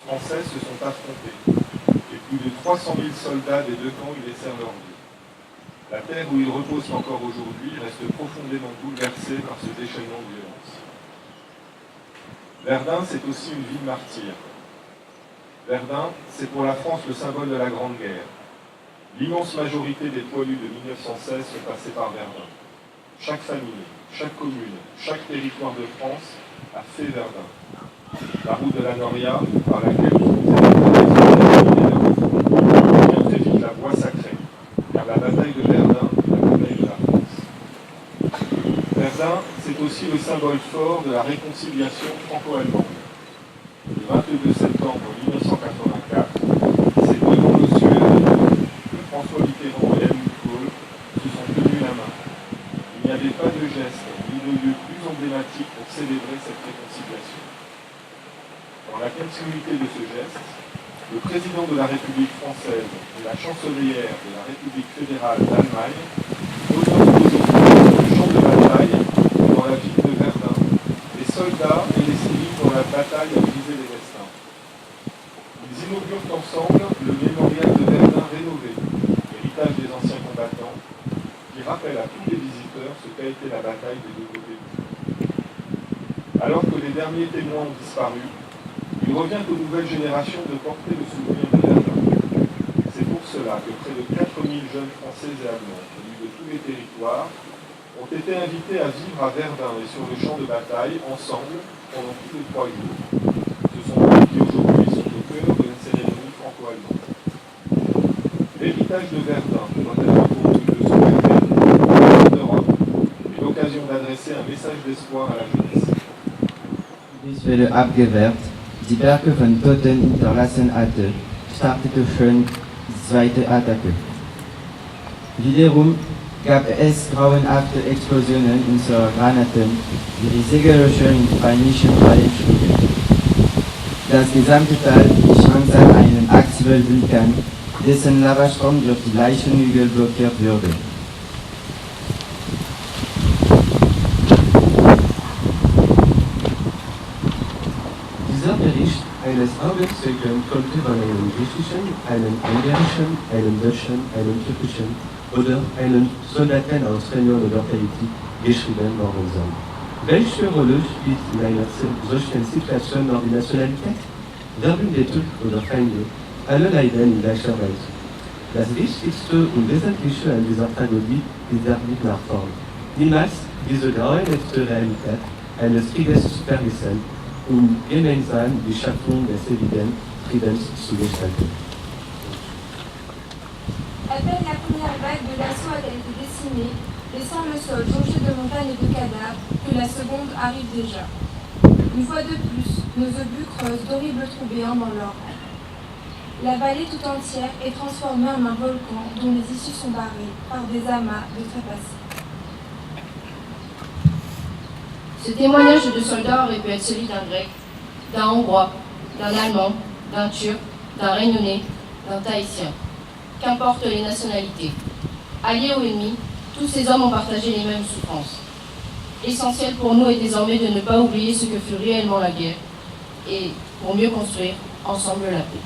Français se sont affrontés et plus de 300 000 soldats des deux camps y laissèrent leur vie. La terre où ils reposent encore aujourd'hui reste profondément bouleversée par ce déchaînement de violence. Verdun, c'est aussi une ville martyre. Verdun, c'est pour la France le symbole de la Grande Guerre. L'immense majorité des poilus de 1916 sont passés par Verdun. Chaque famille, chaque commune, chaque territoire de France a fait Verdun. La route de la Noria, par laquelle devient très vite la voie sacrée, car la bataille de Verdun, la bataille de la France. Verdun, c'est aussi le symbole fort de la réconciliation franco-allemande. Le 22 septembre 1984, c'est devant le Suède que François Mitterrand et Helmut Kohl se sont tenus la main. Il n'y avait pas de geste ni de lieu plus emblématique pour célébrer cette réconciliation. Dans la continuité de ce geste, le président de la République française et la chancelière de la République fédérale d'Allemagne honorent aujourd'hui le champ de bataille dans la ville de Verdun, les soldats et les civils dont la bataille a brisé les destins. Ils inaugurent ensemble le mémorial de Verdun rénové, héritage des anciens combattants, qui rappelle à tous les visiteurs ce qu'a été la bataille des deux côtés. Alors que les derniers témoins ont disparu, il revient aux nouvelles générations de porter le souvenir de Verdun. C'est pour cela que près de 4000 jeunes Français et Allemands, venus de tous les territoires, ont été invités à vivre à Verdun et sur le champ de bataille, ensemble, pendant tous les 3 jours. Ce sont eux qui aujourd'hui sont au cœur de la cérémonie franco-allemande. L'héritage de Verdun doit être pour nous de souveraineté, d'Europe, et l'occasion d'adresser un message d'espoir à la jeunesse. Dies wurde abgewehrt. Die Werke von Toten hinterlassen hatte, startete schon die zweite Attacke. Wiederum gab es grauenhafte Explosionen unserer Granaten, die die Segellöscher in peinlichen Reihen schlugen. Das gesamte Tal schwankt an einem aktiven Vulkan, dessen Lavastrom durch die Leichenhügel blockiert würde. Dieser Bericht eines Augenzeugen konnte von einem griechischen, einem ungarischen, einem deutschen, einem türkischen oder einem Soldaten aus Réunion oder Tahiti geschrieben worden sein. Welche Rolle spielt in einer solchen Situation noch die Nationalität? Werden die Türken oder Feinde alle leiden in gleicher Weise? Das Wichtigste und Wesentliche an dieser Tragödie ist der Blick nach vorn. Niemals diese grauenhafte Realität eines Krieges zu vergessen, gemeinsam die Schaffung des ewigen Friedens zu gestalten. À peine la première vague de l'assaut a été décimée, laissant le sol jonché de montagnes et de cadavres, que la seconde arrive déjà. Une fois de plus, nos obus creusent d'horribles trous béants dans l'or. La vallée tout entière est transformée en un volcan dont les issues sont barrées par des amas de trépassés. Ce témoignage de soldats aurait pu être celui d'un Grec, d'un Hongrois, d'un Allemand, d'un Turc, d'un Réunionnais, d'un Tahitien. Qu'importe les nationalités. Alliés ou ennemis, tous ces hommes ont partagé les mêmes souffrances. L'essentiel pour nous est désormais de ne pas oublier ce que fut réellement la guerre et pour mieux construire ensemble la paix.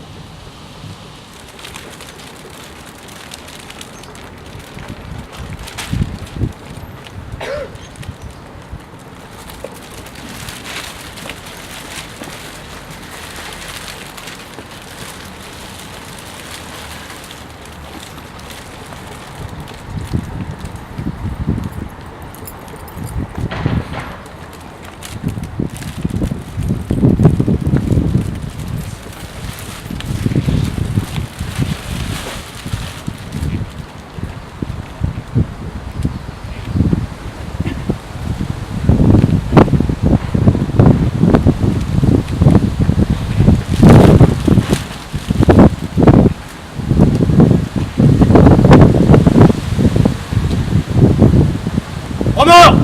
En mort!